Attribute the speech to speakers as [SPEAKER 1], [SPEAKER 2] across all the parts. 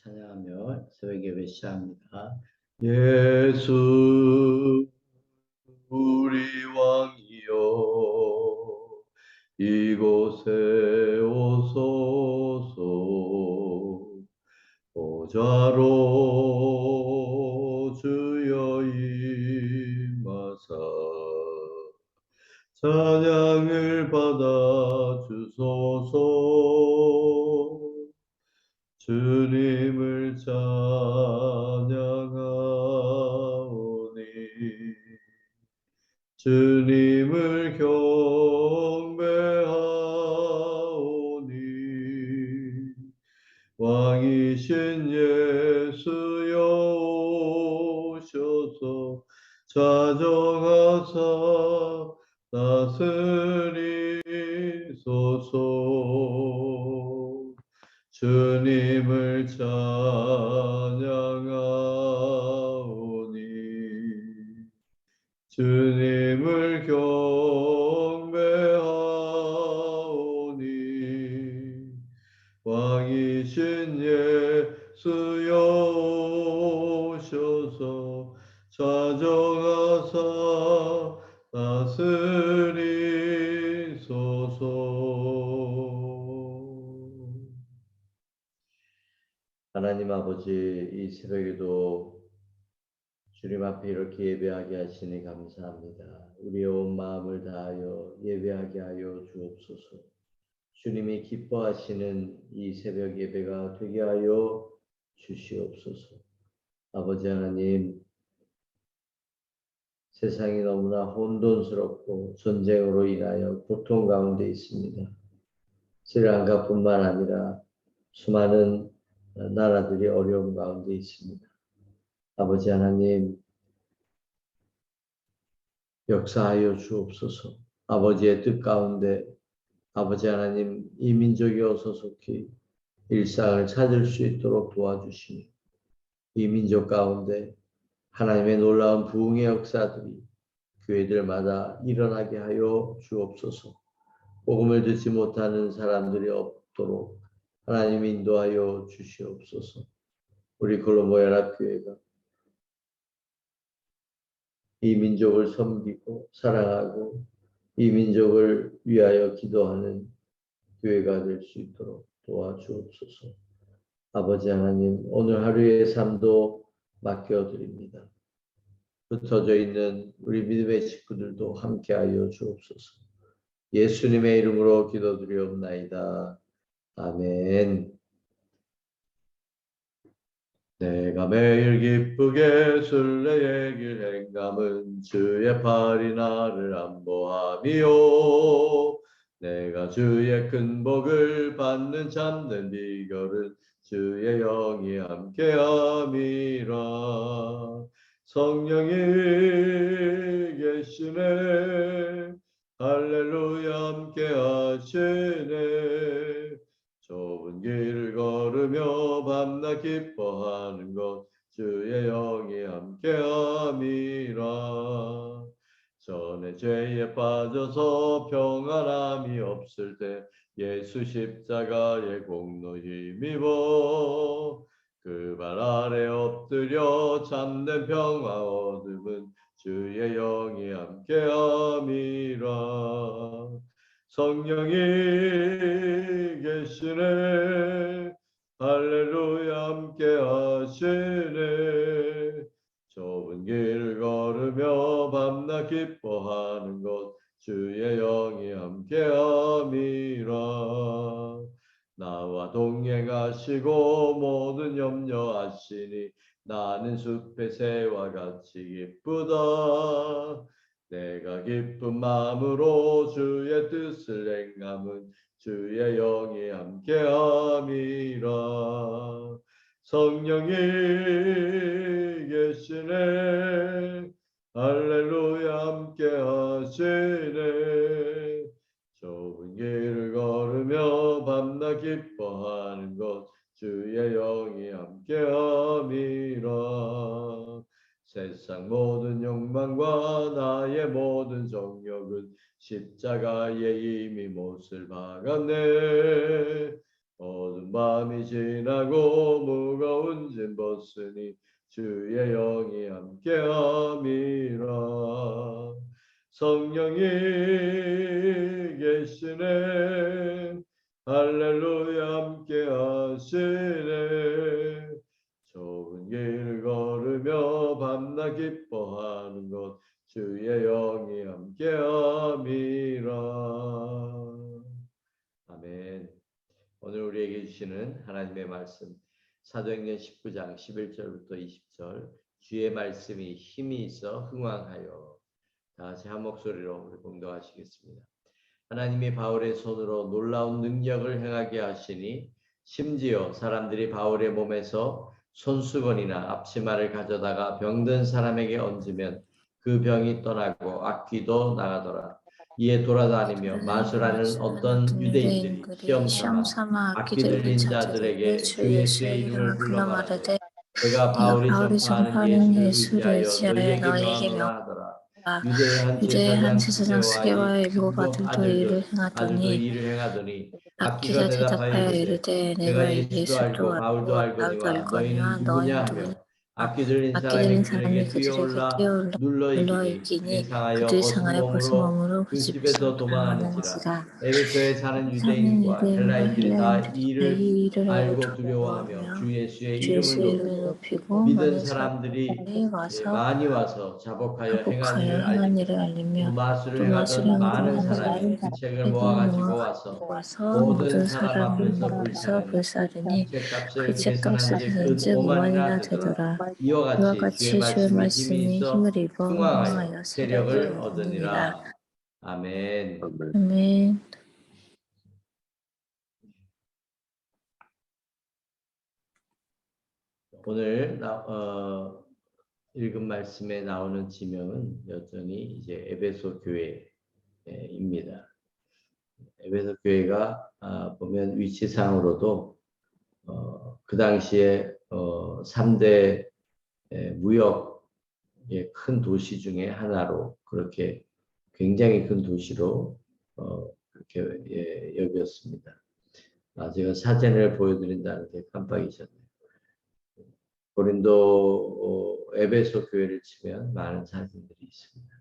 [SPEAKER 1] 찬양하며 새벽 예배 시작합니다. 예수 우리 왕이여 이곳에 오소서 보좌로 주여 임하사 찬양을 받아 주소서 주님을 찬양하오니 주님을 경배하오니 왕이신 예수여 오셔서 좌정하사 다스리소서 주님을 찬양하오니 주님을 경배하오니 왕이신 예수여 오셔서 좌정하사 다스리소서. 하나님 아버지, 이 새벽에도 주님 앞에 이렇게 예배하게 하시니 감사합니다. 우리의 온 마음을 다하여 예배하게 하여 주옵소서. 주님이 기뻐하시는 이 새벽 예배가 되게 하여 주시옵소서. 아버지 하나님, 세상이 너무나 혼돈스럽고 전쟁으로 인하여 고통 가운데 있습니다. 스리랑카뿐만 아니라 수많은 나라들이 어려움 가운데 있습니다. 아버지 하나님, 역사하여 주옵소서. 아버지의 뜻 가운데 아버지 하나님, 이 민족이 어서 속히 일상을 찾을 수 있도록 도와주시니 이 민족 가운데 하나님의 놀라운 부흥의 역사들이 교회들마다 일어나게 하여 주옵소서. 복음을 듣지 못하는 사람들이 없도록 하나님 인도하여 주시옵소서. 우리 콜롬보 연합교회가 이 민족을 섬기고 사랑하고 이 민족을 위하여 기도하는 교회가 될 수 있도록 도와주옵소서. 아버지 하나님, 오늘 하루의 삶도 맡겨드립니다. 흩어져 있는 우리 믿음의 식구들도 함께하여 주옵소서. 예수님의 이름으로 기도드리옵나이다. 아멘. 내가 매일 기쁘게 순례의 길 행감은 주의 팔이 나를 안보함이요. 내가 주의 큰 복을 받는 참된 비결은 주의 영이 함께함이라. 성령이 계시네. 할렐루야 함께하시네. 좁은 길을 걸으며 밤낮 기뻐하는 것 주의 영이 함께함이라. 전에 죄에 빠져서 평안함이 없을 때 예수 십자가의 공로 힘입어 그 발 아래 엎드려 참된 평화 얻음은 주의 영이 함께함이라. 성령이 계시네. 할렐루야 함께하시네. 좁은 길을 걸으며 밤낮 기뻐하는 것 주의 영이 함께함이라. 나와 동행하시고 모든 염려하시니 나는 숲의 새와 같이 기쁘다. 내가 기쁜 마음으로 주의 뜻을 행함은 주의 영이 함께함이라. 성령이 계시네. 할렐루야 함께하시네. 좁은 길을 걸으며 밤낮 기뻐하는 것 주의 영이 함께함이라. 세상 모든 욕망과 나의 모든 정욕은 십자가에 이미 못을 박았네. 어두운 밤이 지나고 무거운 짐 벗으니 주의 영이 함께함이라. 성령이 계시네. 할렐루야 함께 하시네. 좁은 길을 걸으며 밤낮 기뻐하는 것 주의 영이 함께함이라. 아멘. 오늘 우리에게 주시는 하나님의 말씀 사도행전 19장 11절부터 20절. 주의 말씀이 힘이 있어 흥왕하여. 다 같이 한 목소리로 우리 공동하시겠습니다. 하나님이 바울의 손으로 놀라운 능력을 행하게 하시니 심지어 사람들이 바울의 몸에서 손수건이나 앞치마를 가져다가 병든 사람에게 얹으면 그 병이 떠나고 악귀도 나가더라. 이에 돌아다니며 마술하는 어떤 유대인들이 시험 삼아 악귀 들린 자들에게 주 예수의 이름을 불러 말하되 내가 바울이 전파하는 예수를 의지하여 너희에게 명하노라 하더라. 유대의 한 제사장 스게와의 일곱 아들도 이를 행하더니 악귀가 대답하여 이르되 내가 예수도 알고 바울도 알거니와 너희는 누구냐 하며 악귀 들린 사람이 그들에게 뛰어올라 눌러이기니 그들이 상하여 벗은 몸으로 그 집에서 도망하는지라. 에베소에 사는 유대인과 헬라인들이 다 이 일을 알고 두려워하며 주 예수의 이름을 높이고 믿은 사람들이 많이 와서 자복하여 행한 일을 알리며 또 마술을 행하던 많은 사람이 그 책을 모아가지고 와서 모든 사람 앞에서 불사르니 그 책값은 즉 5만이나 되더라. 이와 같이 주의 말씀이 힘을 입어 흥황하여 세력을 얻으니라. 아멘.
[SPEAKER 2] 아멘.
[SPEAKER 1] 오늘 읽은 말씀에 나오는 지명은 여전히 이제 에베소 교회입니다. 에베소 교회가 보면 위치상으로도 그 당시에 3대 무역의 큰 도시 중에 하나로 그렇게 굉장히 큰 도시로 그렇게 여겼습니다. 제가 사진을 보여드린다는 게 깜빡이셨네요. 고린도 에베소 교회를 치면 많은 사진들이 있습니다.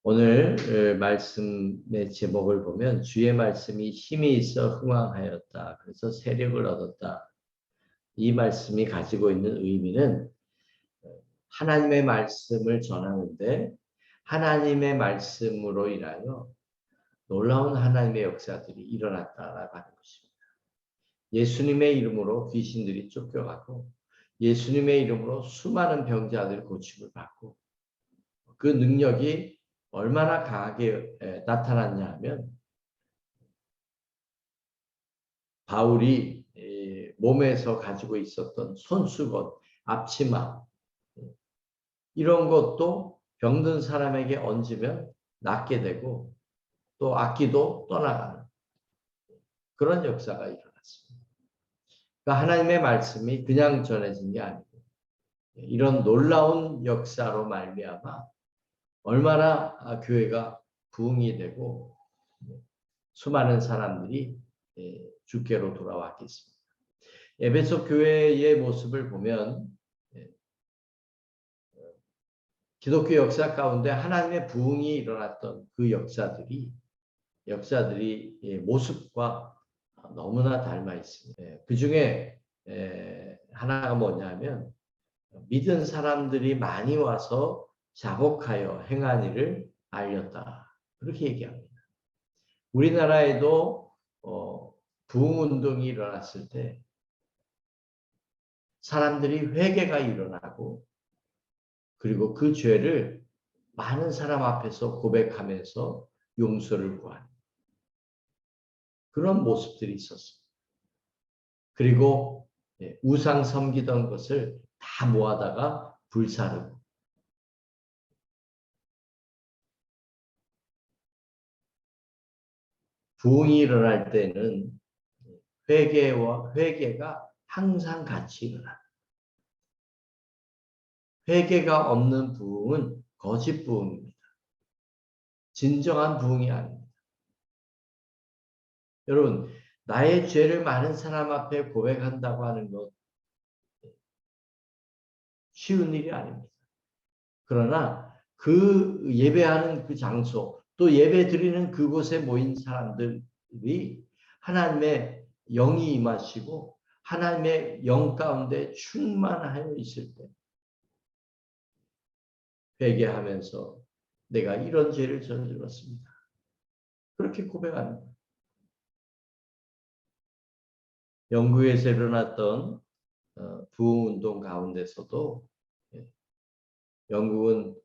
[SPEAKER 1] 오늘 말씀의 제목을 보면 주의 말씀이 힘이 있어 흥왕하였다. 그래서 세력을 얻었다. 이 말씀이 가지고 있는 의미는 하나님의 말씀을 전하는데 하나님의 말씀으로 인하여 놀라운 하나님의 역사들이 일어났다라고 하는 것입니다. 예수님의 이름으로 귀신들이 쫓겨가고 예수님의 이름으로 수많은 병자들이 고침을 받고 그 능력이 얼마나 강하게 나타났냐 하면 바울이 몸에서 가지고 있었던 손수건, 앞치마 이런 것도 병든 사람에게 얹으면 낫게 되고 또 악귀도 떠나가는 그런 역사가 일어났습니다. 그러니까 하나님의 말씀이 그냥 전해진 게 아니고 이런 놀라운 역사로 말미암아 얼마나 교회가 부흥이 되고 수많은 사람들이 주께로 돌아왔겠습니다. 에베소 교회의 모습을 보면 기독교 역사 가운데 하나님의 부흥이 일어났던 그 역사들이 모습과 너무나 닮아 있습니다. 그 중에 하나가 뭐냐면 믿은 사람들이 많이 와서 자복하여 행한 일을 알렸다. 그렇게 얘기합니다. 우리나라에도 부흥운동이 일어났을 때 사람들이 회개가 일어나고 그리고 그 죄를 많은 사람 앞에서 고백하면서 용서를 구하는 그런 모습들이 있었습니다. 그리고 우상 섬기던 것을 다 모아다가 불사르고 부흥이 일어날 때는 회개가 항상 같이 일어납니다. 회개가 없는 부흥은 거짓 부흥입니다. 진정한 부흥이 아닙니다. 여러분, 나의 죄를 많은 사람 앞에 고백한다고 하는 것 쉬운 일이 아닙니다. 그러나 그 예배하는 그 장소, 또 예배 드리는 그곳에 모인 사람들이 하나님의 영이 임하시고 하나님의 영 가운데 충만하여 있을 때 회개하면서 내가 이런 죄를 저질렀습니다. 그렇게 고백하는 거예요. 영국에서 일어났던 부흥운동 가운데서도 영국은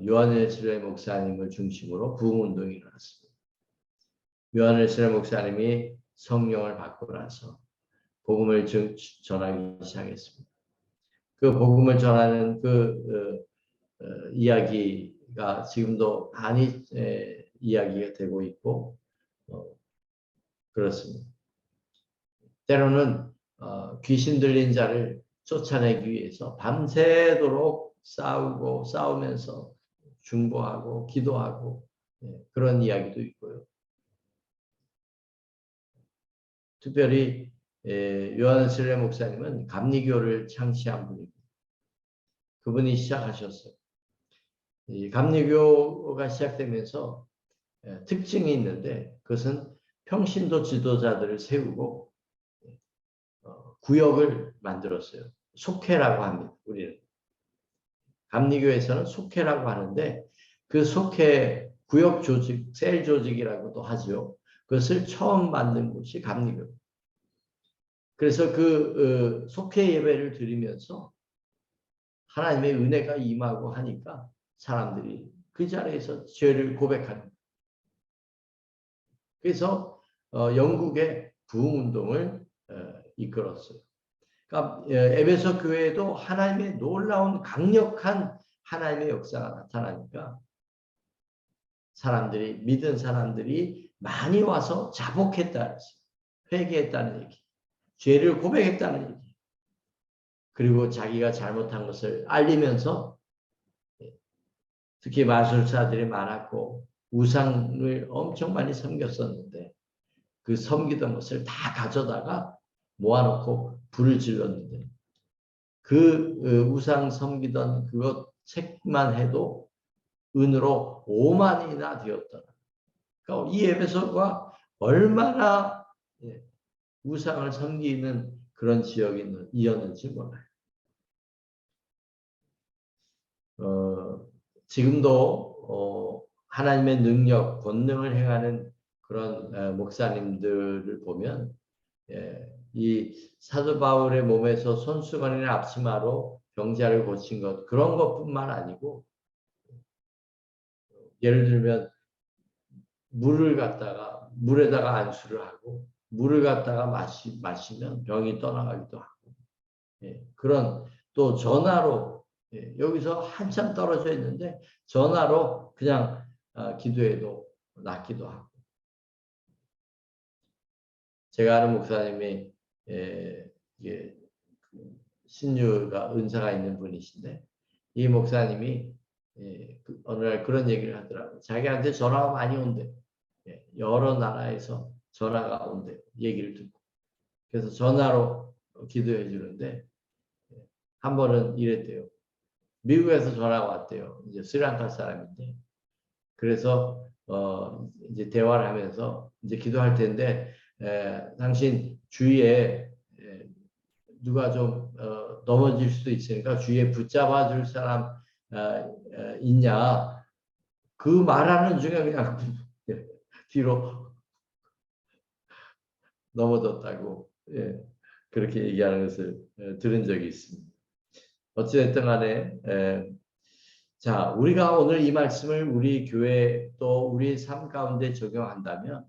[SPEAKER 1] 요한웨슬레 목사님을 중심으로 부흥운동이 일어났습니다. 요한웨슬레 목사님이 성령을 받고 나서 복음을 전하기 시작했습니다. 그 복음을 전하는 그 이야기가 지금도 많이 이야기가 되고 있고 그렇습니다. 때로는 귀신 들린 자를 쫓아내기 위해서 밤새도록 싸우면서 중보하고 기도하고 그런 이야기도 있고요. 특별히 요한웨슬레 목사님은 감리교를 창시한 분입니다. 그분이 시작하셨어요. 이 감리교가 시작되면서 특징이 있는데 그것은 평신도 지도자들을 세우고 구역을 만들었어요. 속회라고 합니다. 우리는 감리교에서는 속회라고 하는데 그 속회 구역 조직, 셀 조직이라고도 하죠. 그것을 처음 만든 곳이 감리교. 그래서 그 속회 예배를 드리면서 하나님의 은혜가 임하고 하니까 사람들이 그 자리에서 죄를 고백하는. 그래서 영국의 부흥운동을 이끌었어요. 그러니까 에베소 교회에도 하나님의 놀라운 강력한 하나님의 역사가 나타나니까 사람들이 믿은 사람들이 많이 와서 자복했다, 회개했다는 얘기, 죄를 고백했다는 얘기, 그리고 자기가 잘못한 것을 알리면서 특히 마술사들이 많았고 우상을 엄청 많이 섬겼었는데 그 섬기던 것을 다 가져다가 모아놓고 불을 질렀는데 그 우상 섬기던 그것 책만 해도 은으로 5만이나 되었더라. 그러니까 이 에베소가 얼마나 우상을 섬기는 그런 지역이었는지 몰라요. 지금도 하나님의 능력, 권능을 행하는 그런 목사님들을 보면 이 사도 바울의 몸에서 손수건이나 앞치마로 병자를 고친 것 그런 것뿐만 아니고 예를 들면 물에다가 안수를 하고 물을 갖다가 마시면 병이 떠나가기도 하고 그런 또 전화로 여기서 한참 떨어져 있는데 전화로 그냥 기도해도 낫기도 하고 제가 아는 목사님이 신유가 은사가 있는 분이신데 이 목사님이 어느 날 그런 얘기를 하더라고요. 자기한테 전화가 많이 온대. 여러 나라에서 전화가 온대. 얘기를 듣고. 그래서 전화로 기도해 주는데 한 번은 이랬대요. 미국에서 전화가 왔대요. 이제 스리랑카 사람인데. 그래서 이제 대화를 하면서 이제 기도할 텐데 당신 주위에 누가 좀 넘어질 수도 있으니까 주위에 붙잡아 줄 사람 있냐? 그 말하는 중에 그냥 뒤로 넘어졌다고 그렇게 얘기하는 것을 들은 적이 있습니다. 어찌됐든 간에 자 우리가 오늘 이 말씀을 우리 교회 또 우리 삶 가운데 적용한다면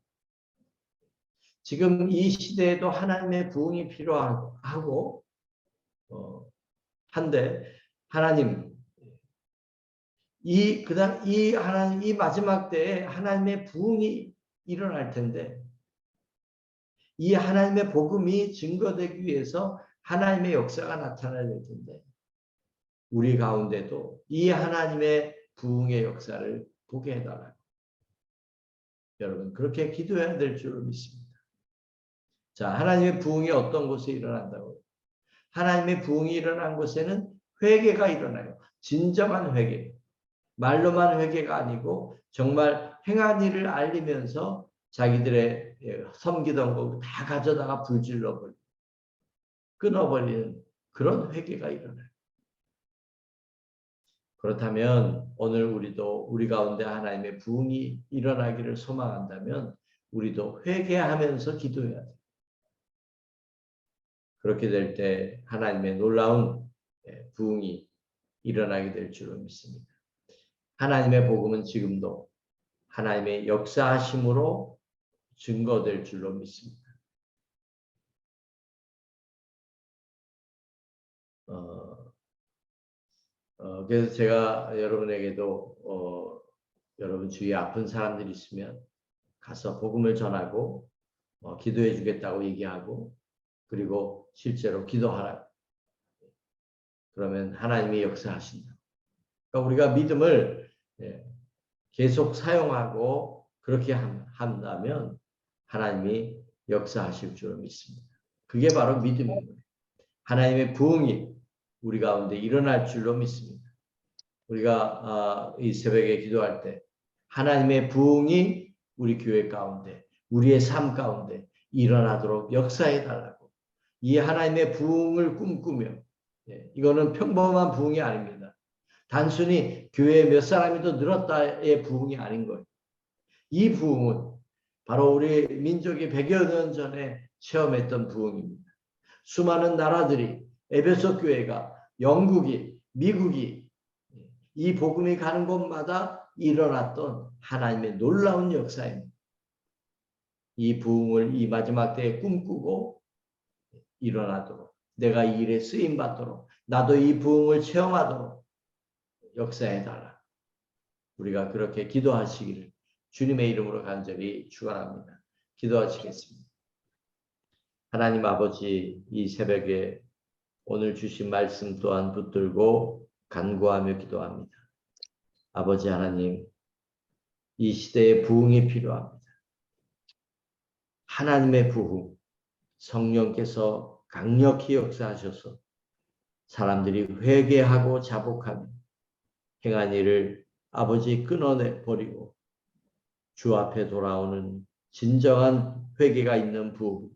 [SPEAKER 1] 지금 이 시대에도 하나님의 부흥이 필요하고 한데 하나님 이 하나님 이 마지막 때에 하나님의 부흥이 일어날 텐데 이 하나님의 복음이 증거되기 위해서 하나님의 역사가 나타나야 될 텐데 우리 가운데도 이 하나님의 부흥의 역사를 보게 해달라고 여러분 그렇게 기도해야 될 줄로 믿습니다. 자, 하나님의 부흥이 어떤 곳에 일어난다고요? 하나님의 부흥이 일어난 곳에는 회개가 일어나요. 진정한 회개. 말로만 회개가 아니고 정말 행한 일을 알리면서 자기들의 섬기던 거 다 가져다가 불질러 버리고 끊어버리는 그런 회개가 일어나요. 그렇다면 오늘 우리도 우리 가운데 하나님의 부흥이 일어나기를 소망한다면 우리도 회개하면서 기도해야 돼요. 그렇게 될 때 하나님의 놀라운 부흥이 일어나게 될 줄로 믿습니다. 하나님의 복음은 지금도 하나님의 역사하심으로 증거될 줄로 믿습니다. 그래서 제가 여러분에게도 여러분 주위에 아픈 사람들이 있으면 가서 복음을 전하고 기도해 주겠다고 얘기하고 그리고 실제로 기도하라. 그러면 하나님이 역사하신다. 그러니까 우리가 믿음을 계속 사용하고 그렇게 한다면 하나님이 역사하실 줄 믿습니다. 그게 바로 믿음입니다. 하나님의 부흥이 우리 가운데 일어날 줄로 믿습니다. 우리가 이 새벽에 기도할 때 하나님의 부흥이 우리 교회 가운데 우리의 삶 가운데 일어나도록 역사해 달라고 이 하나님의 부흥을 꿈꾸며 이거는 평범한 부흥이 아닙니다. 단순히 교회에 몇 사람이 더 늘었다의 부흥이 아닌 거예요. 이 부흥은 바로 우리 민족이 100여 년 전에 체험했던 부흥입니다. 수많은 나라들이 에베소 교회가 영국이 미국이 이 복음이 가는 곳마다 일어났던 하나님의 놀라운 역사입니다. 이 부흥을 이 마지막 때에 꿈꾸고 일어나도록 내가 이 일에 쓰임받도록 나도 이 부흥을 체험하도록 역사해달라. 우리가 그렇게 기도하시기를 주님의 이름으로 간절히 축원합니다. 기도하시겠습니다. 하나님 아버지 이 새벽에 오늘 주신 말씀 또한 붙들고 간구하며 기도합니다. 아버지 하나님 이 시대에 부흥이 필요합니다. 하나님의 부흥 성령께서 강력히 역사하셔서 사람들이 회개하고 자복하며 행한 일을 아버지 끊어내 버리고 주 앞에 돌아오는 진정한 회개가 있는 부흥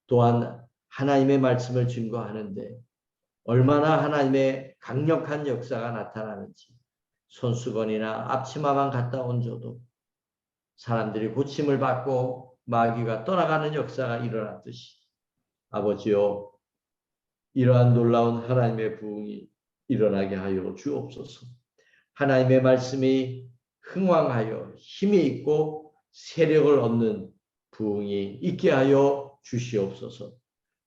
[SPEAKER 1] 또한 하나님의 말씀을 증거하는데 얼마나 하나님의 강력한 역사가 나타나는지 손수건이나 앞치마만 갖다 얹어도 사람들이 고침을 받고 마귀가 떠나가는 역사가 일어났듯이 아버지여 이러한 놀라운 하나님의 부흥이 일어나게 하여 주옵소서. 하나님의 말씀이 흥왕하여 힘이 있고 세력을 얻는 부흥이 있게 하여 주시옵소서.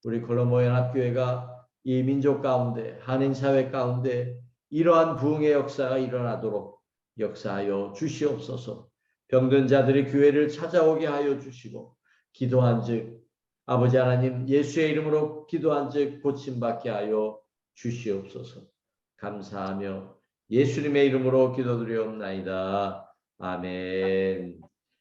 [SPEAKER 1] 우리 콜롬보 연합교회가 이 민족 가운데 한인사회 가운데 이러한 부흥의 역사가 일어나도록 역사하여 주시옵소서. 병든 자들이 교회를 찾아오게 하여 주시고 기도한 즉 아버지 하나님 예수의 이름으로 기도한 즉 고침받게 하여 주시옵소서. 감사하며 예수님의 이름으로 기도드리옵나이다. 아멘.